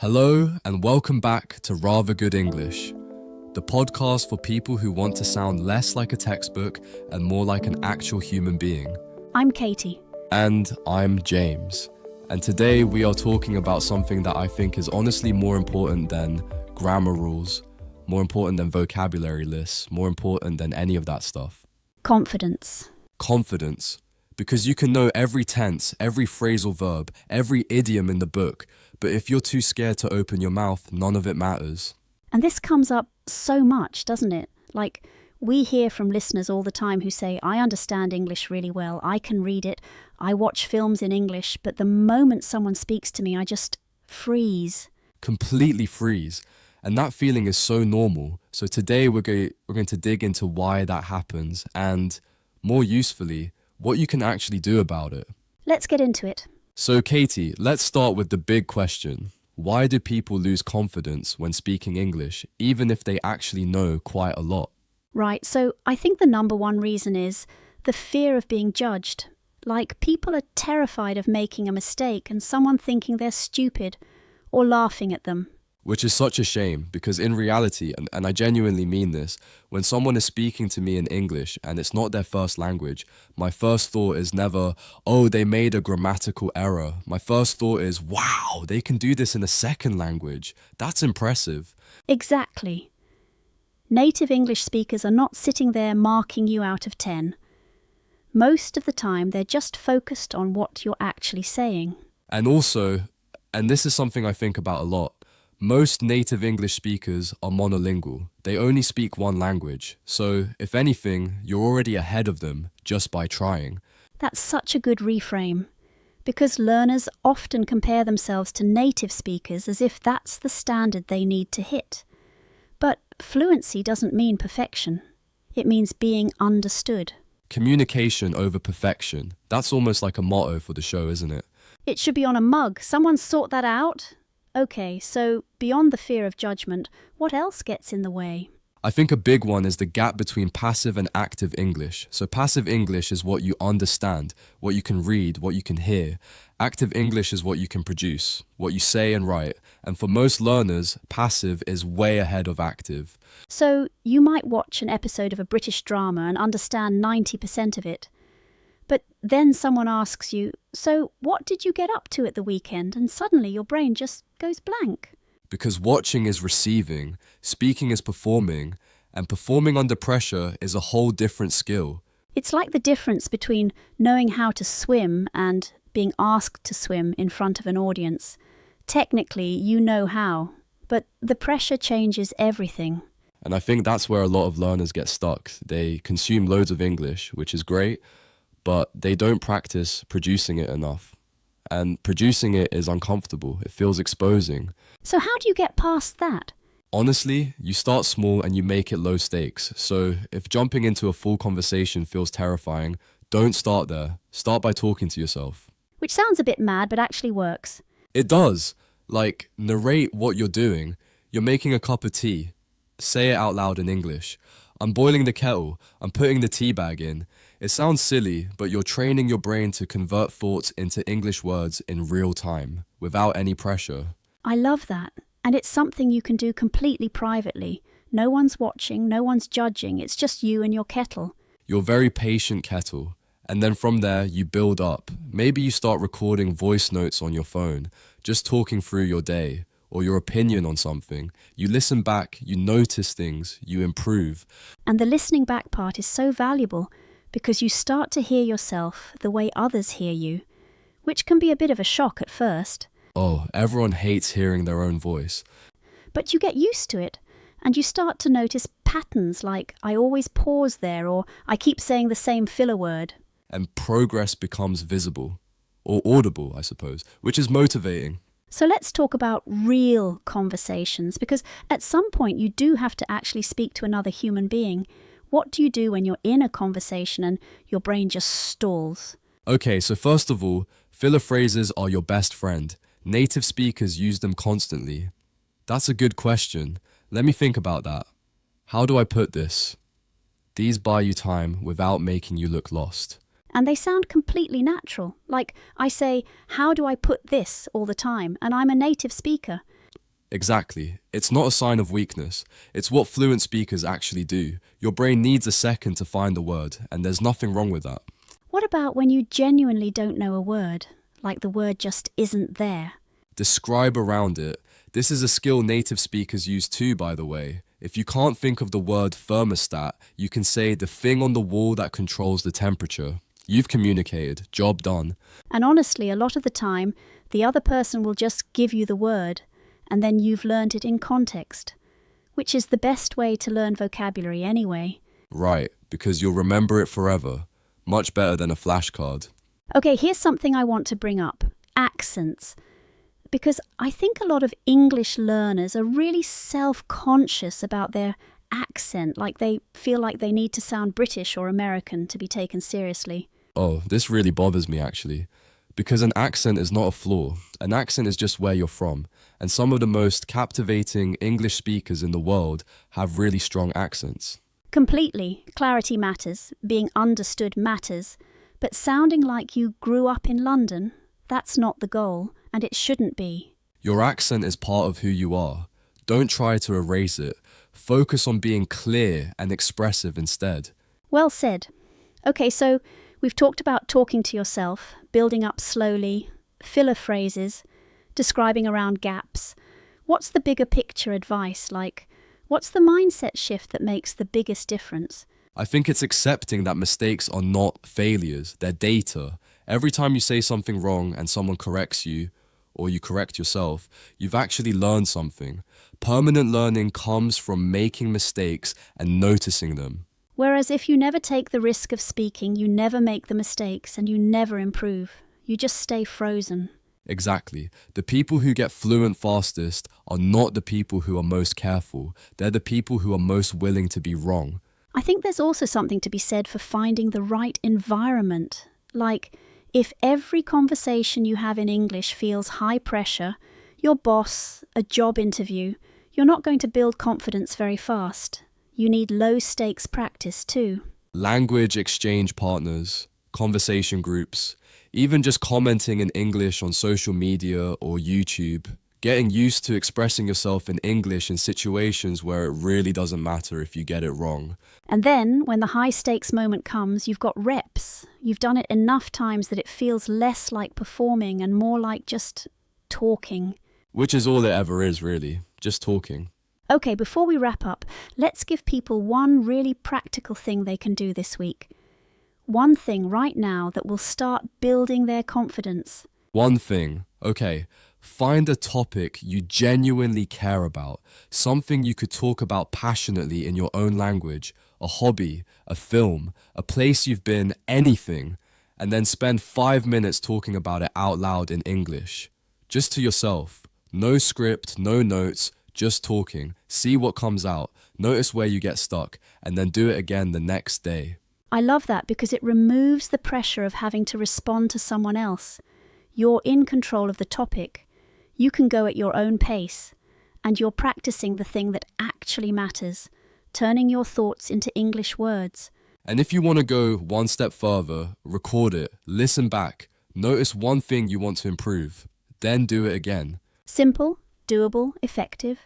Hello and welcome back to Rather Good English, the podcast for people who want to sound less like a textbook and more like an actual human being. I'm Katy. And I'm James. And today we are talking about something that I think is honestly more important than grammar rules, more important than vocabulary lists, more important than any of that stuff. Confidence. Confidence. Because you can know every tense, every phrasal verb, every idiom in the book, but if you're too scared to open your mouth, none of it matters. And this comes up so much, doesn't it? Like, we hear from listeners all the time who say, I understand English really well, I can read it, I watch films in English, but the moment someone speaks to me, I just freeze. Completely freeze. And that feeling is so normal. So today we're going to dig into why that happens and, more usefully, what you can actually do about it. Let's get into it. So Katy, let's start with the big question. Why do people lose confidence when speaking English, even if they actually know quite a lot? Right, so I think the number one reason is the fear of being judged. Like, people are terrified of making a mistake and someone thinking they're stupid or laughing at them. Which is such a shame, because in reality, and I genuinely mean this, when someone is speaking to me in English and it's not their first language, my first thought is never, oh, they made a grammatical error. My first thought is, wow, they can do this in a second language. That's impressive. Exactly. Native English speakers are not sitting there marking you out of 10. Most of the time, they're just focused on what you're actually saying. And also, and this is something I think about a lot, most native English speakers are monolingual. They only speak one language. So, if anything, you're already ahead of them just by trying. That's such a good reframe, because learners often compare themselves to native speakers as if that's the standard they need to hit. But fluency doesn't mean perfection. It means being understood. Communication over perfection. That's almost like a motto for the show, isn't it? It should be on a mug. Someone sort that out. Okay, so beyond the fear of judgment, what else gets in the way? I think a big one is the gap between passive and active English. So passive English is what you understand, what you can read, what you can hear. Active English is what you can produce, what you say and write. And for most learners, passive is way ahead of active. So you might watch an episode of a British drama and understand 90% of it. But then someone asks you, so what did you get up to at the weekend? And suddenly your brain just goes blank. Because watching is receiving, speaking is performing, and performing under pressure is a whole different skill. It's like the difference between knowing how to swim and being asked to swim in front of an audience. Technically, you know how, but the pressure changes everything. And I think that's where a lot of learners get stuck. They consume loads of English, which is great, but they don't practice producing it enough. And producing it is uncomfortable. It feels exposing. So how do you get past that? Honestly, you start small and you make it low stakes. So if jumping into a full conversation feels terrifying, don't start there. Start by talking to yourself. Which sounds a bit mad, but actually works. It does. Like, narrate what you're doing. You're making a cup of tea. Say it out loud in English. I'm boiling the kettle. I'm putting the tea bag in. It sounds silly, but you're training your brain to convert thoughts into English words in real time, without any pressure. I love that. And it's something you can do completely privately. No one's watching, no one's judging. It's just you and your kettle. Your very patient kettle. And then from there, you build up. Maybe you start recording voice notes on your phone, just talking through your day, or your opinion on something. You listen back, you notice things, you improve. And the listening back part is so valuable because you start to hear yourself the way others hear you, which can be a bit of a shock at first. Oh, everyone hates hearing their own voice. But you get used to it, and you start to notice patterns like, I always pause there, or I keep saying the same filler word. And progress becomes visible, or audible, I suppose, which is motivating. So let's talk about real conversations, because at some point you do have to actually speak to another human being. What do you do when you're in a conversation and your brain just stalls? Okay, so first of all, filler phrases are your best friend. Native speakers use them constantly. That's a good question. Let me think about that. How do I put this? These buy you time without making you look lost. And they sound completely natural. Like I say, how do I put this all the time? And I'm a native speaker. Exactly. It's not a sign of weakness. It's what fluent speakers actually do. Your brain needs a second to find the word, and there's nothing wrong with that. What about when you genuinely don't know a word, like the word just isn't there? Describe around it. This is a skill native speakers use too, by the way. If you can't think of the word thermostat, you can say the thing on the wall that controls the temperature. You've communicated. Job done. And honestly, a lot of the time, the other person will just give you the word, and then you've learned it in context, which is the best way to learn vocabulary anyway. Right, because you'll remember it forever. Much better than a flashcard. Okay, here's something I want to bring up. Accents. Because I think a lot of English learners are really self-conscious about their accent, like they feel like they need to sound British or American to be taken seriously. Oh, this really bothers me actually. Because an accent is not a flaw. An accent is just where you're from. And some of the most captivating English speakers in the world have really strong accents. Completely. Clarity matters. Being understood matters. But sounding like you grew up in London, that's not the goal, and it shouldn't be. Your accent is part of who you are. Don't try to erase it. Focus on being clear and expressive instead. Well said. Okay, so we've talked about talking to yourself, building up slowly, filler phrases, describing around gaps. What's the bigger picture advice? Like, what's the mindset shift that makes the biggest difference? I think it's accepting that mistakes are not failures, they're data. Every time you say something wrong and someone corrects you, or you correct yourself, you've actually learned something. Permanent learning comes from making mistakes and noticing them. Whereas if you never take the risk of speaking, you never make the mistakes and you never improve. You just stay frozen. Exactly. The people who get fluent fastest are not the people who are most careful. They're the people who are most willing to be wrong. I think there's also something to be said for finding the right environment. Like, if every conversation you have in English feels high pressure, your boss, a job interview, you're not going to build confidence very fast. You need low-stakes practice too. Language exchange partners, conversation groups, even just commenting in English on social media or YouTube. Getting used to expressing yourself in English in situations where it really doesn't matter if you get it wrong. And then, when the high-stakes moment comes, you've got reps. You've done it enough times that it feels less like performing and more like just talking. Which is all it ever is, really. Just talking. Okay, before we wrap up, let's give people one really practical thing they can do this week. One thing right now that will start building their confidence. One thing. Okay. Find a topic you genuinely care about, something you could talk about passionately in your own language, a hobby, a film, a place you've been, anything, and then spend 5 minutes talking about it out loud in English. Just to yourself. No script, no notes, just talking. See what comes out, notice where you get stuck, and then do it again the next day. I love that because it removes the pressure of having to respond to someone else. You're in control of the topic. You can go at your own pace, and you're practicing the thing that actually matters, turning your thoughts into English words. And if you want to go one step further, record it, listen back, notice one thing you want to improve, then do it again. Simple, doable, effective.